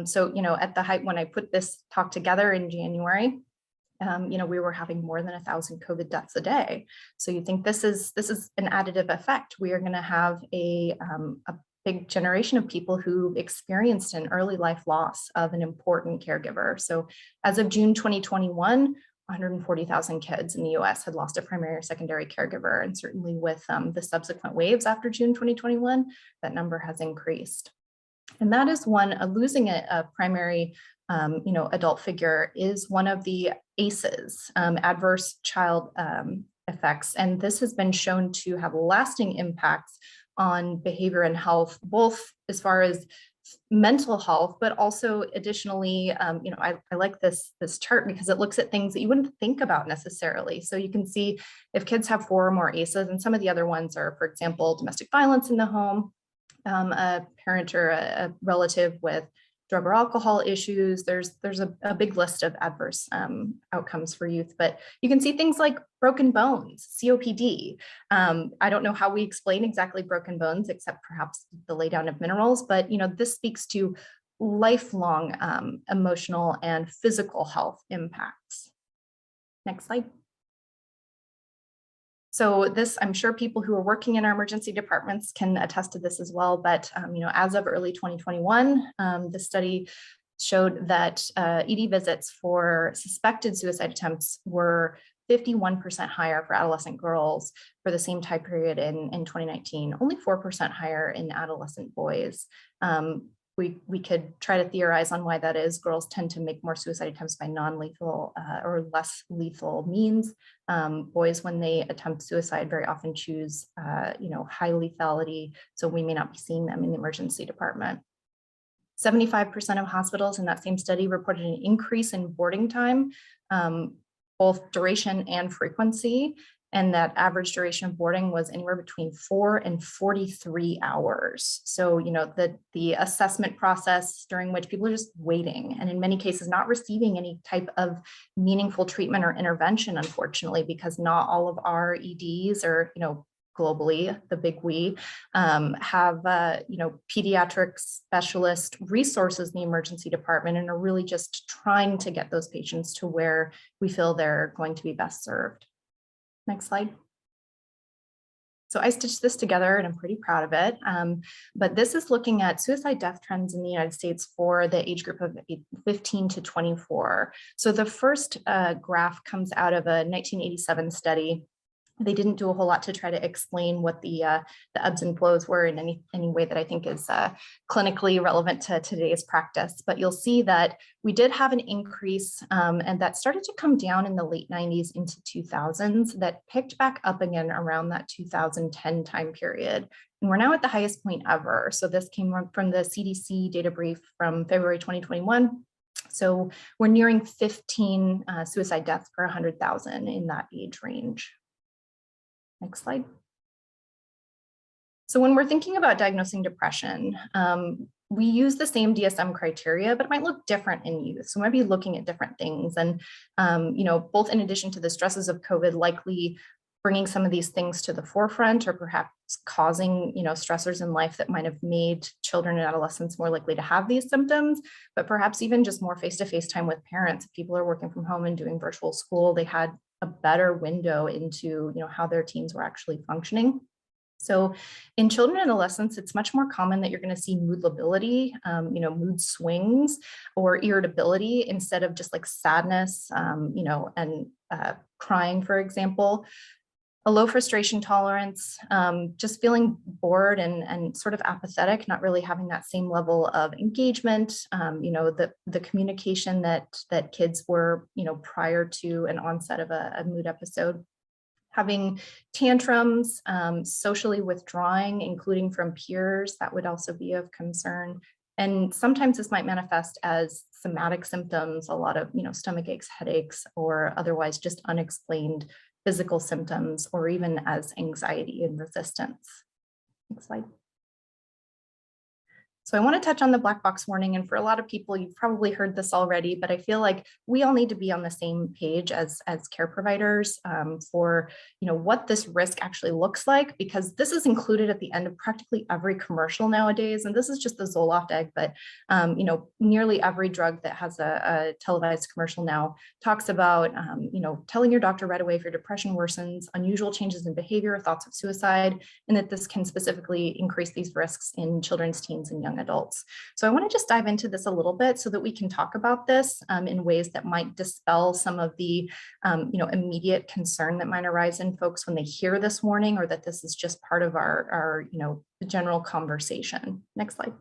So, at the height when I put this talk together in January, we were having more than 1,000 COVID deaths a day. So you think this is an additive effect. We are going to have a big generation of people who experienced an early life loss of an important caregiver. So as of June 2021, 140,000 kids in the US had lost a primary or secondary caregiver. And certainly with the subsequent waves after June 2021, that number has increased. And that is losing a primary adult figure is one of the ACEs, adverse child effects. And this has been shown to have lasting impacts on behavior and health, both as far as mental health, but also additionally, I like this chart because it looks at things that you wouldn't think about necessarily. So you can see if kids have 4 or more ACEs, and some of the other ones are, for example, domestic violence in the home, a parent or a relative with drug or alcohol issues. There's a big list of adverse outcomes for youth, but you can see things like broken bones, COPD. I don't know how we explain exactly broken bones, except perhaps the laydown of minerals, but this speaks to lifelong emotional and physical health impacts. Next slide. So this, I'm sure people who are working in our emergency departments can attest to this as well. But as of early 2021, the study showed that ED visits for suspected suicide attempts were 51% higher for adolescent girls for the same time period in 2019, only 4% higher in adolescent boys. We could try to theorize on why that is. Girls tend to make more suicide attempts by non-lethal or less lethal means. Boys, when they attempt suicide, very often choose, high lethality. So we may not be seeing them in the emergency department. 75% of hospitals in that same study reported an increase in boarding time, both duration and frequency. And that average duration of boarding was anywhere between 4 and 43 hours. So, the assessment process during which people are just waiting, and in many cases not receiving any type of meaningful treatment or intervention, unfortunately, because not all of our EDs are, globally, the big we, have, pediatric specialist resources in the emergency department and are really just trying to get those patients to where we feel they're going to be best served. Next slide. So I stitched this together and I'm pretty proud of it. But this is looking at suicide death trends in the United States for the age group of 15 to 24. So the first graph comes out of a 1987 study. They didn't do a whole lot to try to explain what the ebbs and flows were in any way that I think is clinically relevant to today's practice. But you'll see that we did have an increase, and that started to come down in the late 90s into 2000s, that picked back up again around that 2010 time period. And we're now at the highest point ever. So this came from the CDC data brief from February 2021. So we're nearing 15 suicide deaths per 100,000 in that age range. Next slide. So when we're thinking about diagnosing depression, we use the same DSM criteria, but it might look different in youth. So we might be looking at different things. And, both in addition to the stresses of COVID, likely bringing some of these things to the forefront, or perhaps causing, stressors in life that might have made children and adolescents more likely to have these symptoms, but perhaps even just more face-to-face time with parents. If people are working from home and doing virtual school, they had a better window into, how their teens were actually functioning. So in children and adolescents, it's much more common that you're going to see mood lability, mood swings or irritability instead of just like sadness, and crying, for example. A low frustration tolerance, just feeling bored and sort of apathetic, not really having that same level of engagement, the communication that kids were, prior to an onset of a mood episode. Having tantrums, socially withdrawing, including from peers, that would also be of concern. And sometimes this might manifest as somatic symptoms, a lot of, stomach aches, headaches, or otherwise just unexplained physical symptoms, or even as anxiety and resistance. Next slide. So I want to touch on the black box warning, and for a lot of people, you've probably heard this already, but I feel like we all need to be on the same page as care providers for what this risk actually looks like, because this is included at the end of practically every commercial nowadays. And this is just the Zoloft egg, but nearly every drug that has a televised commercial now talks about telling your doctor right away if your depression worsens, unusual changes in behavior, thoughts of suicide, and that this can specifically increase these risks in children's, teens, and young adults. So I want to just dive into this a little bit so that we can talk about this in ways that might dispel some of the immediate concern that might arise in folks when they hear this warning, or that this is just part of our general conversation. Next slide.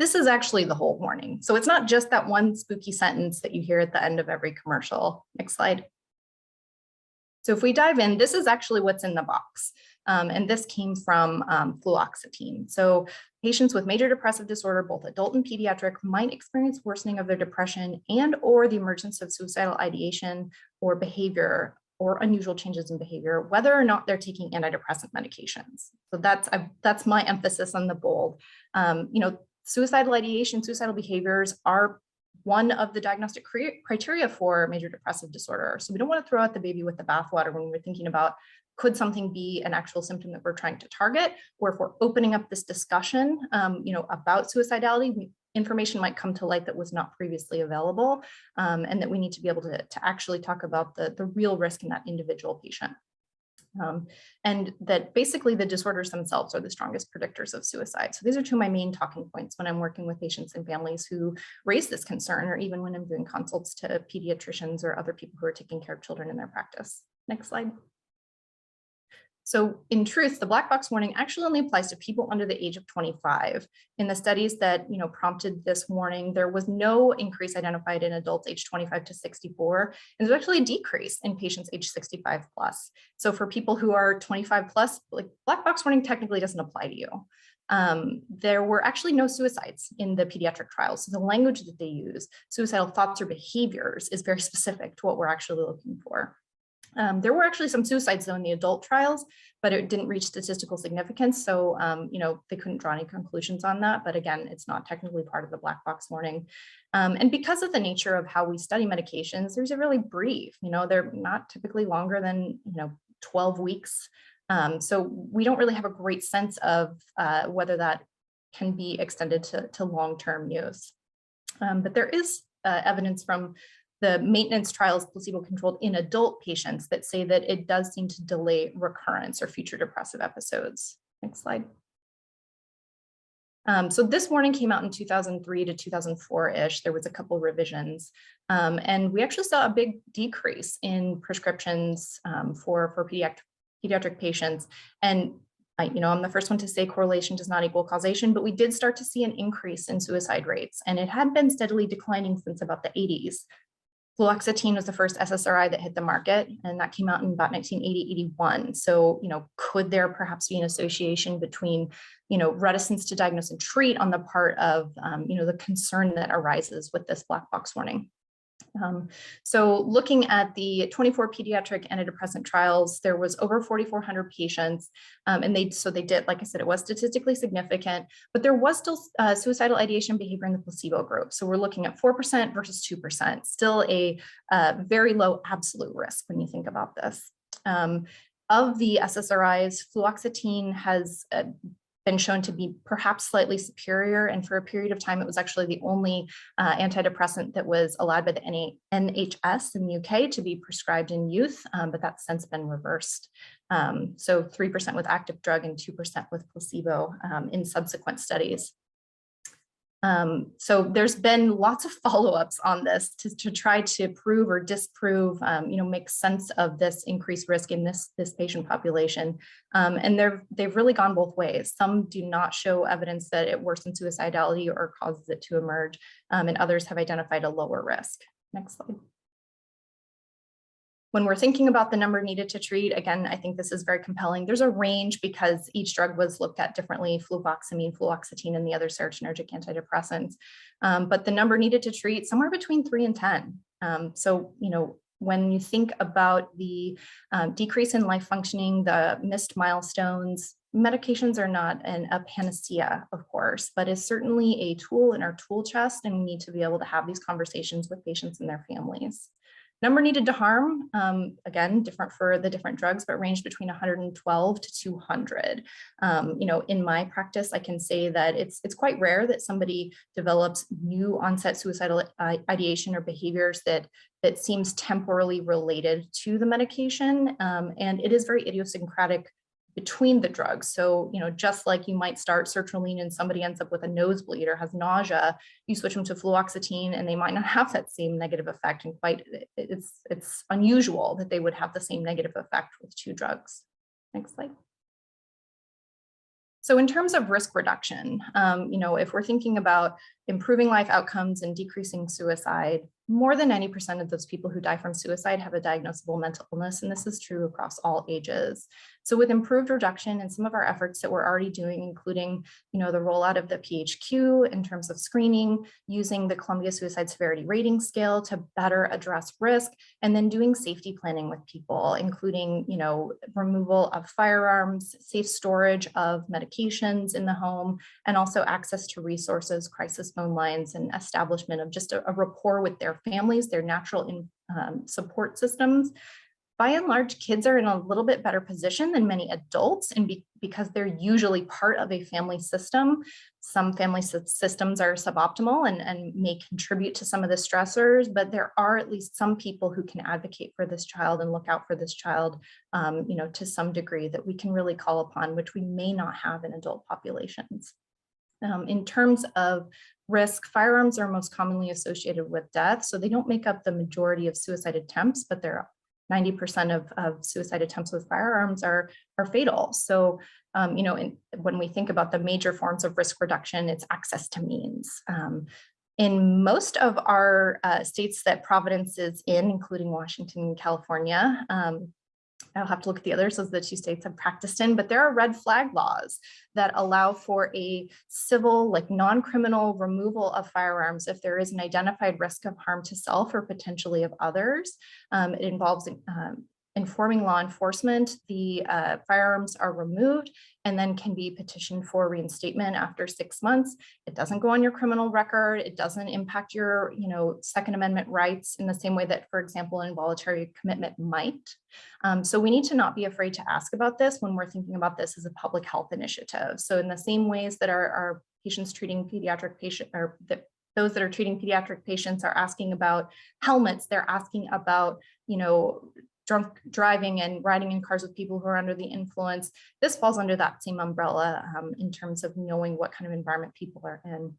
This is actually the whole warning. So it's not just that one spooky sentence that you hear at the end of every commercial. Next slide. So if we dive in, this is actually what's in the box. And this came from fluoxetine. So patients with major depressive disorder, both adult and pediatric, might experience worsening of their depression and or the emergence of suicidal ideation or behavior or unusual changes in behavior, whether or not they're taking antidepressant medications. So that's my emphasis on the bold. Suicidal ideation, suicidal behaviors are one of the diagnostic criteria for major depressive disorder. So we don't want to throw out the baby with the bathwater when we're thinking about, could something be an actual symptom that we're trying to target? Or if we're opening up this discussion, about suicidality, information might come to light that was not previously available, and that we need to be able to actually talk about the real risk in that individual patient. And that basically the disorders themselves are the strongest predictors of suicide. So these are two of my main talking points when I'm working with patients and families who raise this concern, or even when I'm doing consults to pediatricians or other people who are taking care of children in their practice. Next slide. So in truth, the black box warning actually only applies to people under the age of 25. In the studies that prompted this warning, there was no increase identified in adults aged 25 to 64, and there's actually a decrease in patients aged 65 plus. So for people who are 25 plus, like, black box warning technically doesn't apply to you. There were actually no suicides in the pediatric trials. So the language that they use, suicidal thoughts or behaviors, is very specific to what we're actually looking for. There were actually some suicides though in the adult trials, but it didn't reach statistical significance. So, they couldn't draw any conclusions on that. But again, it's not technically part of the black box warning. And because of the nature of how we study medications, there's a really brief, they're not typically longer than, 12 weeks. So we don't really have a great sense of whether that can be extended to long-term use. But there is evidence from the maintenance trials, placebo-controlled in adult patients, that say that it does seem to delay recurrence or future depressive episodes. Next slide. So this warning came out in 2003 to 2004-ish. There was a couple revisions, and we actually saw a big decrease in prescriptions for pediatric patients. And I'm the first one to say correlation does not equal causation, but we did start to see an increase in suicide rates, and it had been steadily declining since about the 80s. Fluoxetine was the first SSRI that hit the market, and that came out in about 1980-81. So, could there perhaps be an association between, reticence to diagnose and treat on the part of, the concern that arises with this black box warning? So looking at the 24 pediatric antidepressant trials, there was over 4,400 patients, and they did, like I said, it was statistically significant, but there was still suicidal ideation behavior in the placebo group. So we're looking at 4% versus 2%, still a very low absolute risk when you think about this. Of the SSRIs, fluoxetine has been shown to be perhaps slightly superior, and for a period of time it was actually the only antidepressant that was allowed by the NHS in the UK to be prescribed in youth, but that's since been reversed. So 3% with active drug and 2% with placebo in subsequent studies. So there's been lots of follow-ups on this to try to prove or disprove, make sense of this increased risk in this patient population. And they've really gone both ways. Some do not show evidence that it worsens suicidality or causes it to emerge, and others have identified a lower risk. Next slide. When we're thinking about the number needed to treat, again, I think this is very compelling. There's a range because each drug was looked at differently, fluvoxamine, fluoxetine, and the other serotonergic antidepressants. But the number needed to treat, somewhere between 3 and 10. So, when you think about the decrease in life functioning, the missed milestones, Medications are not a panacea, of course, but is certainly a tool in our tool chest, and we need to be able to have these conversations with patients and their families. Number needed to harm, again, different for the different drugs, but range between 112 to 200. In my practice, I can say that it's quite rare that somebody develops new onset suicidal ideation or behaviors that seems temporally related to the medication. And it is very idiosyncratic between the drugs. So, just like you might start sertraline and somebody ends up with a nosebleed or has nausea, you switch them to fluoxetine and they might not have that same negative effect. And it's unusual that they would have the same negative effect with two drugs. Next slide. So in terms of risk reduction, if we're thinking about improving life outcomes and decreasing suicide, more than 90% of those people who die from suicide have a diagnosable mental illness, and this is true across all ages. So with improved reduction and some of our efforts that we're already doing, including, the rollout of the PHQ in terms of screening, using the Columbia Suicide Severity Rating Scale to better address risk, and then doing safety planning with people, including, removal of firearms, safe storage of medications in the home, and also access to resources, crisis phone lines, and establishment of just a rapport with their families, their natural support systems. By and large, kids are in a little bit better position than many adults, and because they're usually part of a family system. Some family systems are suboptimal and may contribute to some of the stressors, but there are at least some people who can advocate for this child and look out for this child, to some degree that we can really call upon, which we may not have in adult populations. In terms of risk, firearms are most commonly associated with death, so they don't make up the majority of suicide attempts, but they're 90% of suicide attempts with firearms are fatal. So, when we think about the major forms of risk reduction, it's access to means. In most of our states that Providence is in, including Washington and California, I'll have to look at the others as the two states have practiced in, but there are red flag laws that allow for a civil, non-criminal removal of firearms if there is an identified risk of harm to self or potentially of others. It involves informing law enforcement. The firearms are removed and then can be petitioned for reinstatement after 6 months. It doesn't go on your criminal record. It doesn't impact your, Second Amendment rights in the same way that, for example, involuntary commitment might. So we need to not be afraid to ask about this when we're thinking about this as a public health initiative. So in the same ways that our patients treating pediatric patients, or those that are treating pediatric patients are asking about helmets, they're asking about, drunk driving and riding in cars with people who are under the influence. This falls under that same umbrella in terms of knowing what kind of environment people are in.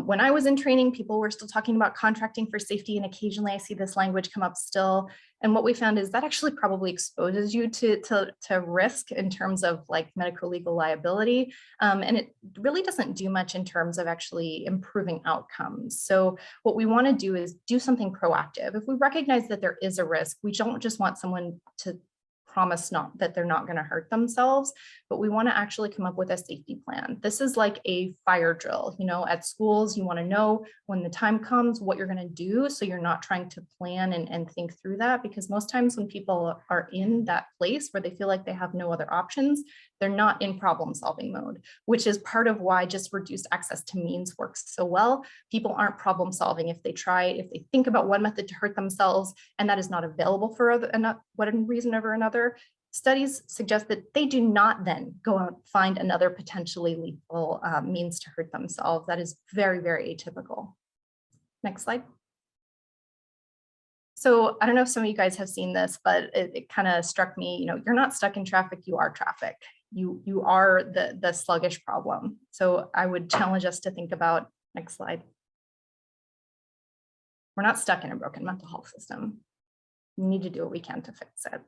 When I was in training, people were still talking about contracting for safety, and occasionally I see this language come up still. And what we found is that actually probably exposes you to risk in terms of medical legal liability. And it really doesn't do much in terms of actually improving outcomes. So what we want to do is do something proactive. If we recognize that there is a risk, we don't just want someone to promise that they're not going to hurt themselves, but we want to actually come up with a safety plan. This is like a fire drill. At schools, you want to know when the time comes what you're going to do, so you're not trying to plan and think through that, because most times when people are in that place where they feel like they have no other options, they're not in problem solving mode, which is part of why just reduced access to means works so well. People aren't problem solving if they think about one method to hurt themselves and that is not available for one reason or another. Studies suggest that they do not then go out and find another potentially lethal means to hurt themselves. That is very, very atypical. Next slide. So I don't know if some of you guys have seen this, but it kind of struck me, you're not stuck in traffic, you are traffic. You are the sluggish problem. So I would challenge us to think about, next slide. We're not stuck in a broken mental health system. We need to do what we can to fix it.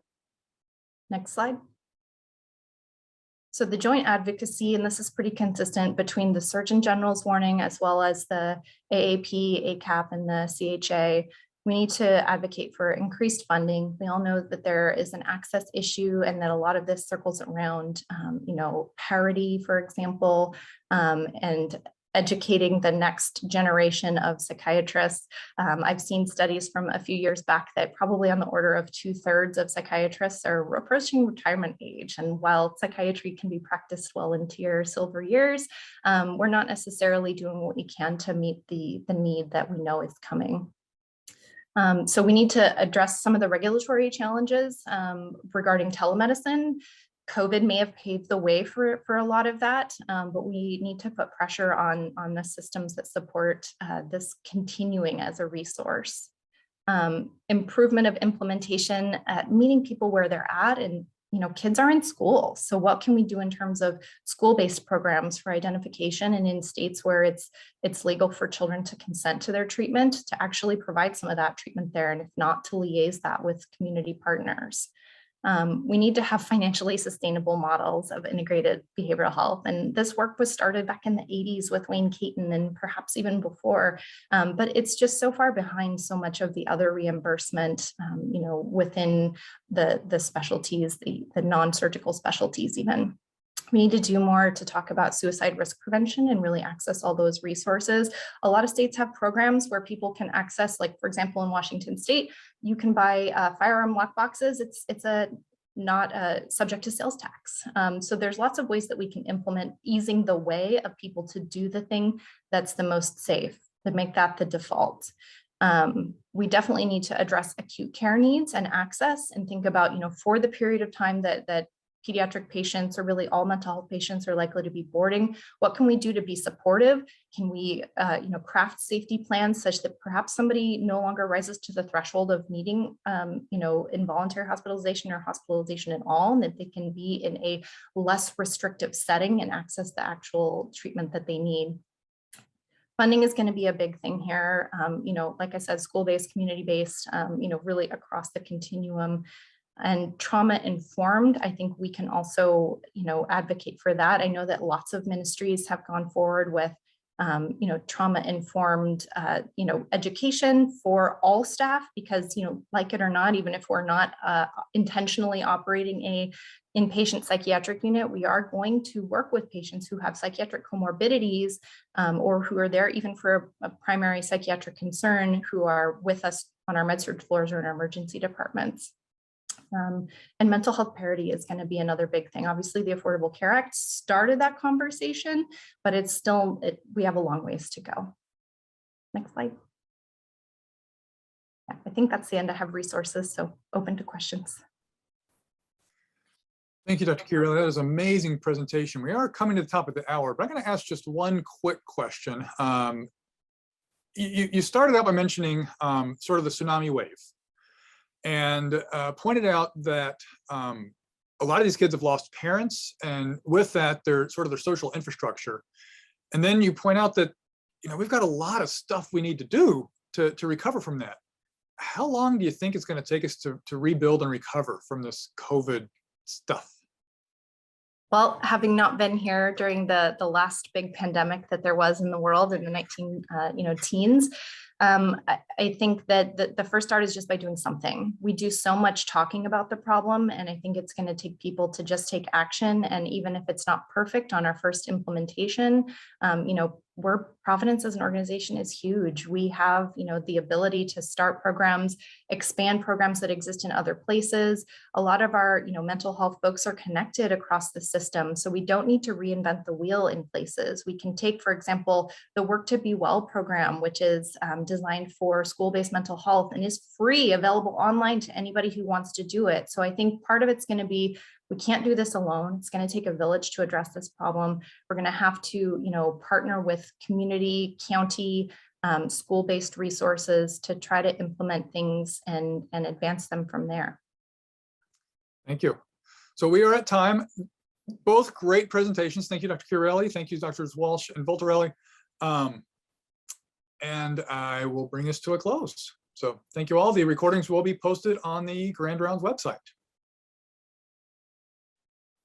Next slide. So the joint advocacy, and this is pretty consistent between the Surgeon General's warning as well as the AAP, ACAP, and the CHA. We need to advocate for increased funding. We all know that there is an access issue and that a lot of this circles around, parity, for example, and educating the next generation of psychiatrists. I've seen studies from a few years back that probably on the order of 2/3 of psychiatrists are approaching retirement age. And while psychiatry can be practiced well into your silver years, we're not necessarily doing what we can to meet the need that we know is coming. So we need to address some of the regulatory challenges regarding telemedicine. COVID may have paved the way for a lot of that, but we need to put pressure on the systems that support this continuing as a resource. Improvement of implementation at meeting people where they're at, and kids are in school. So what can we do in terms of school-based programs for identification, and in states where it's legal for children to consent to their treatment, to actually provide some of that treatment there, and if not, to liaise that with community partners. We need to have financially sustainable models of integrated behavioral health. And this work was started back in the 80s with Wayne Caton and perhaps even before, but it's just so far behind so much of the other reimbursement, within the specialties, the non-surgical specialties even. We need to do more to talk about suicide risk prevention and really access all those resources. A lot of states have programs where people can access, like for example, in Washington State, you can buy firearm lock boxes. It's not subject to sales tax. So there's lots of ways that we can implement easing the way of people to do the thing that's the most safe, to make that the default. We definitely need to address acute care needs and access, and think about, for the period of time that pediatric patients, or really all mental health patients, are likely to be boarding, what can we do to be supportive? Can we craft safety plans such that perhaps somebody no longer rises to the threshold of needing involuntary hospitalization or hospitalization at all, and that they can be in a less restrictive setting and access the actual treatment that they need? Funding is going to be a big thing here. Like I said, school-based, community-based, really across the continuum. And trauma-informed, I think we can also, advocate for that. I know that lots of ministries have gone forward with, trauma-informed, education for all staff, because, like it or not, even if we're not intentionally operating a inpatient psychiatric unit, we are going to work with patients who have psychiatric comorbidities, or who are there even for a primary psychiatric concern, who are with us on our med-surg floors or in our emergency departments. And mental health parity is going to be another big thing. Obviously, the Affordable Care Act started that conversation, but it's still, we have a long ways to go. Next slide. Yeah, I think that's the end. I have resources, so open to questions. Thank you, Dr. Chiarelli. That was an amazing presentation. We are coming to the top of the hour, but I'm going to ask just one quick question. You started out by mentioning sort of the tsunami wave, and pointed out that a lot of these kids have lost parents, and with that, their social infrastructure. And then you point out that we've got a lot of stuff we need to do to recover from that. How long do you think it's going to take us to rebuild and recover from this COVID stuff? Well, having not been here during the last big pandemic that there was in the world in the teens, I think that the first start is just by doing something. We do so much talking about the problem, and I think it's going to take people to just take action. And even if it's not perfect on our first implementation, Providence as an organization is huge. We have, the ability to start programs, expand programs that exist in other places. A lot of our, mental health folks are connected across the system, so we don't need to reinvent the wheel in places. We can take, for example, the Work to Be Well program, which is designed for school-based mental health and is free, available online to anybody who wants to do it. So I think part of it's going to be, we can't do this alone. It's going to take a village to address this problem. We're going to have to, partner with community, county, school-based resources to try to implement things and advance them from there. Thank you. So we are at time. Both great presentations. Thank you, Dr. Chiarelli. Thank you, Drs. Walsh and Voltarelli. And I will bring this to a close. So thank you all. The recordings will be posted on the Grand Rounds website.